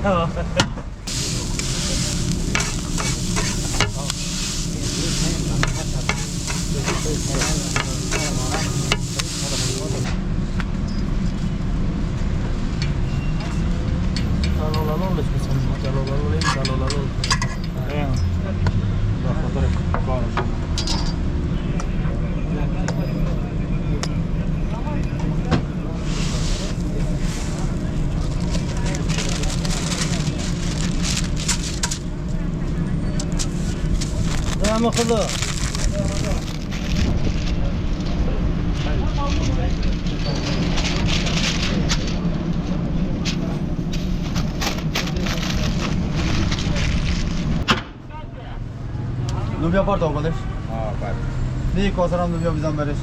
Tamam. Tamam kızım. Lubia parto koleś. A, tak. Nie kosaram lubia bizan beriş.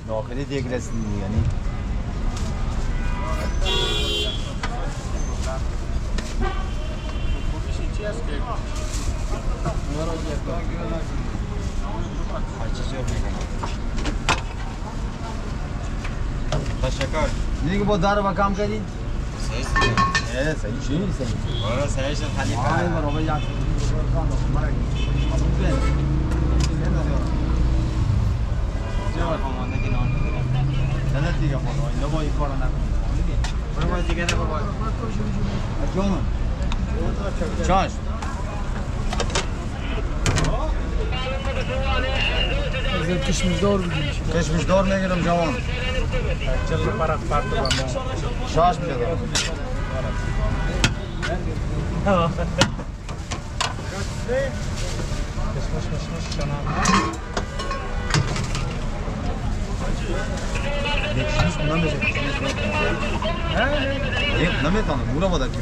Dakhili degresin yani. Teşekkür. नहीं कि बहुत दार काम करी Ses. सही चीज सही Orada sen için हाँ halife. मैं रोबे यार Cevap komandaki non. Sen diye yapalım. Ne bu ifade Baba digere baba. Acaba Çaş. Kışmış doğru gidiyor. Geçmiş doğru ne girelim cavan. Çıllı para farklı var. Şaş bir adam. Tamam. Kışmış şana. Geçmiş bundan da çekmiş. Ne mi tanı? Vuramadı ki.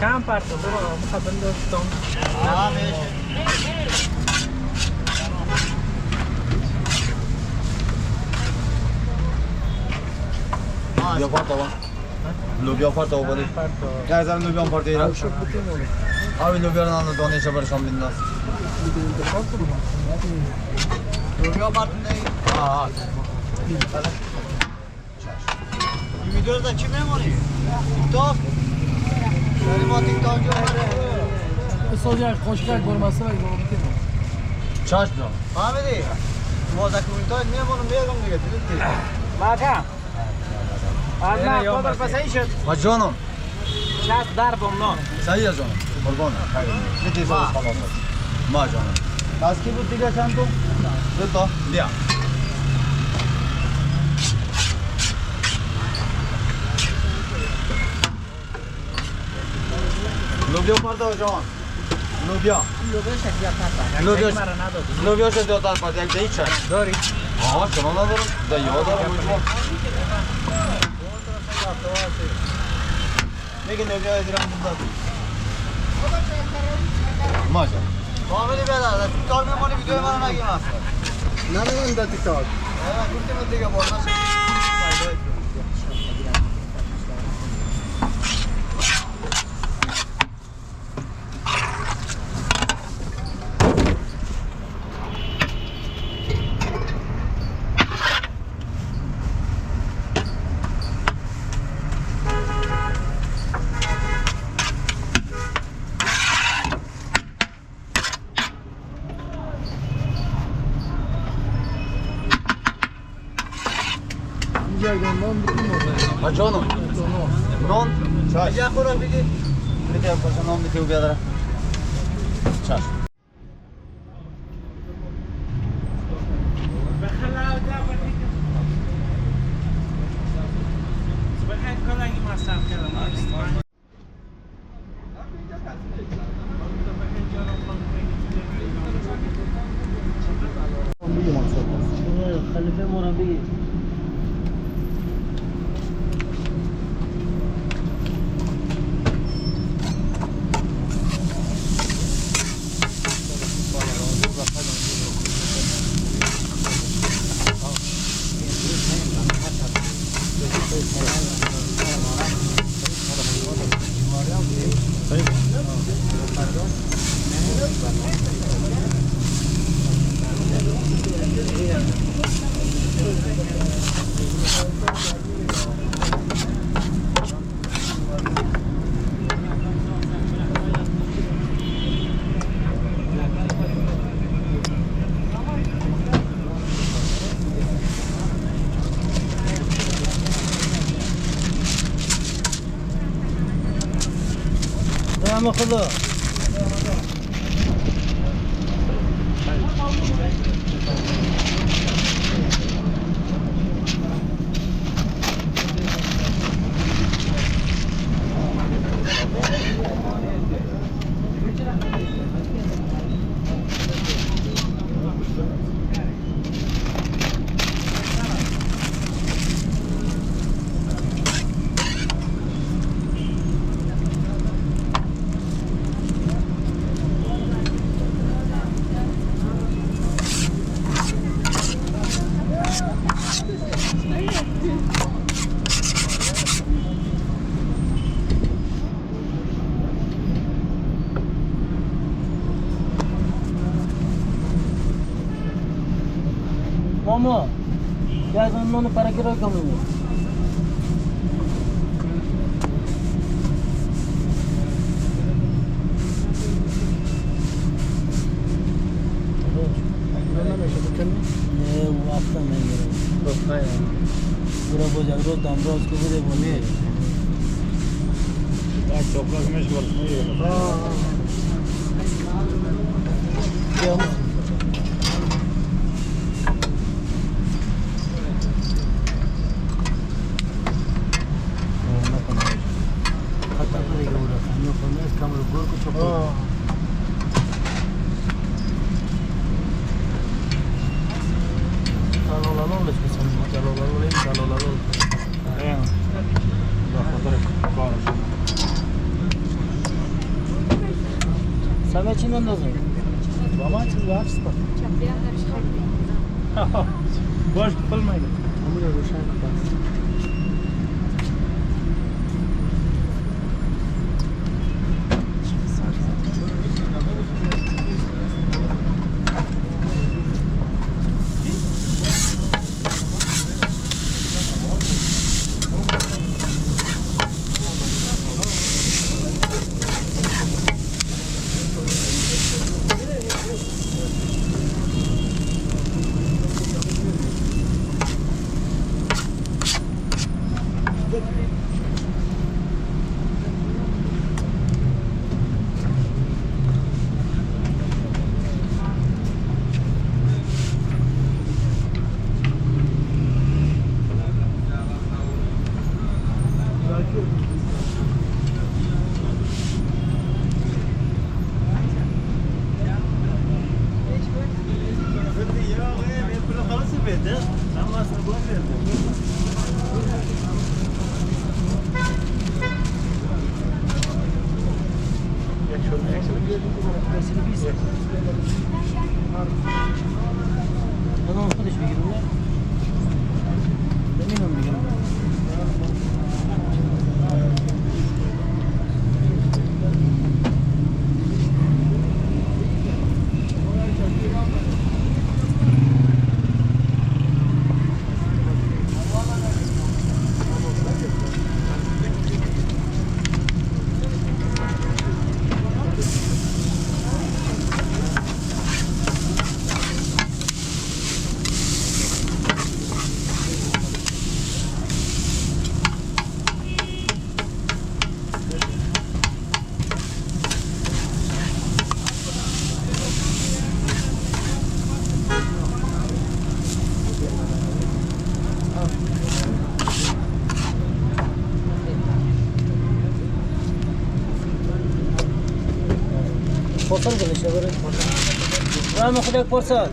Kam parto, bro, mukabel dostum. Abi. Lubia parto va. Lubia parto va bari. Parto. Ya sen lubia parto ira. Çok bütün olur. Abi lubia nan da ne şabar şam bindas. Lubia parto ne? Ha. Videoda kim mi oluyor? TikTok. Benim TikTok'cu var. Sosyal koşkak forması var. Bu bitti. Çaş bro. Ahmet'i. Mozak videoda niye bunu niye gömdü getirdin? Maka. Adna kadar pasayış. Hacanım. Çat darbom no. Sahih है canım. Kurban. Ne diyorsun falan. Ma canım. Kaski bu diga santo. Dur dia. Lubia parto canım. Lubia. Lubia se deu tar parte de aici. Dori. Aa, şuna da varım. Da yola da varım. Lekin lubia ediyorum bunda. Ma canım. Ahmet'i bedava. TikTok mi bunu videoyu bana ne girmez? Nereden de TikTok? Evet, kurtulma diye borna. Hacanım. Non. Çaş. Ya kuru bir de. Bir de yapasın non bitiyor bir ara. Çaş. Halife Morabi. kılı. Mama, ya non para que roca mami. वो आपका नहीं है तो है पूरा बोझ रोज दाम रोज को बोले बोले Ya toprak meşgul. क्या खाता पड़ेगा पूरा खाने को मैं इसका मतलब गोर को छोड़ चलो ला लो लेके चलो ला लो ले चलो ला लो Same içinden de uzun. Vama için var sıfır. Boş kılmayın. Hamur roşan kapas. Ano ko dis bigyan mo. Dami nang bigyan. Porsan konuşuyor böyle. Var mı kadar porsan?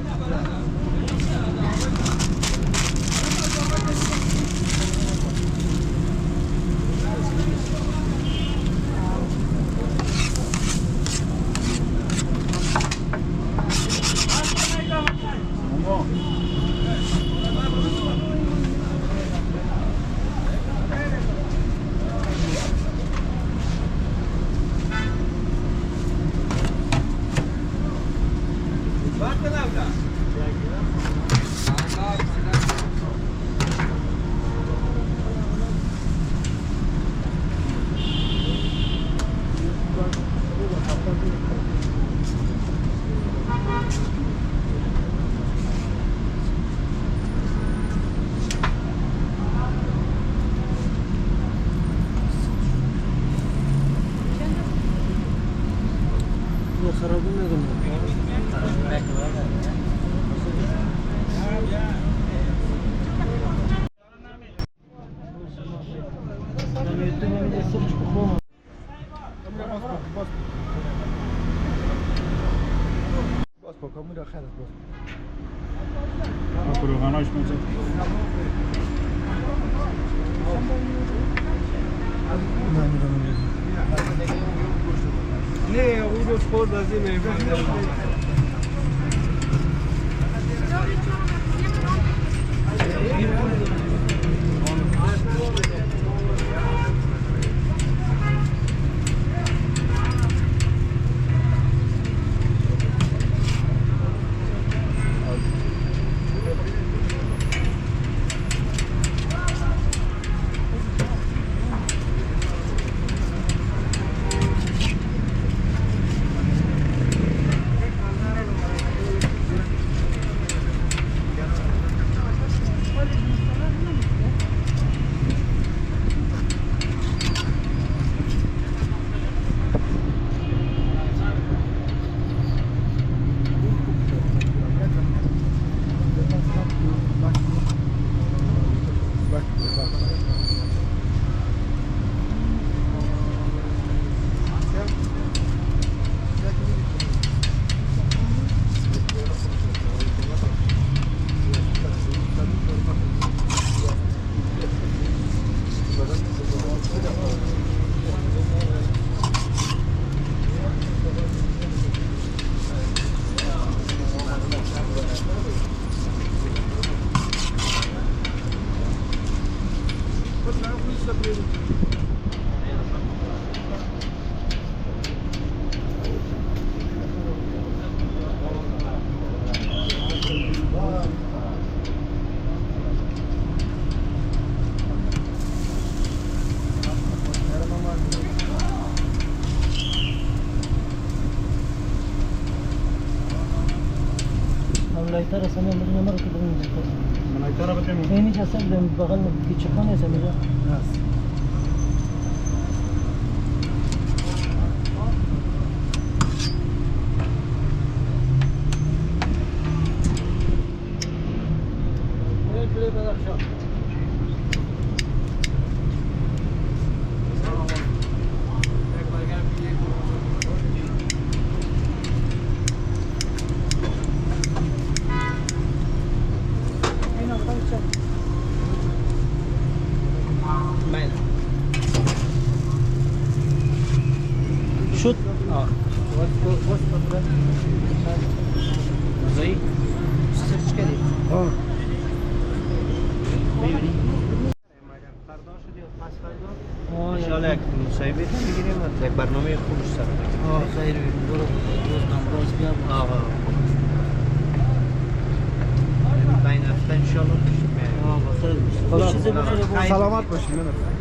bu خرابی میکنه باز پاکامون را خرد باز روغناش میزد نه اون روز خورد از این میبود لایتر اصلا میدونم مرا که بگم منایتر بتیم اینی که اصلا بغل کیچپان است میگه شد زی سرچ کردی میبینی انشالله یک مصاحبه میگیریم و یک برنامه خوب سر خیر برو روزنامه باز بیا بین هفته انشالله خیر سلامت باشید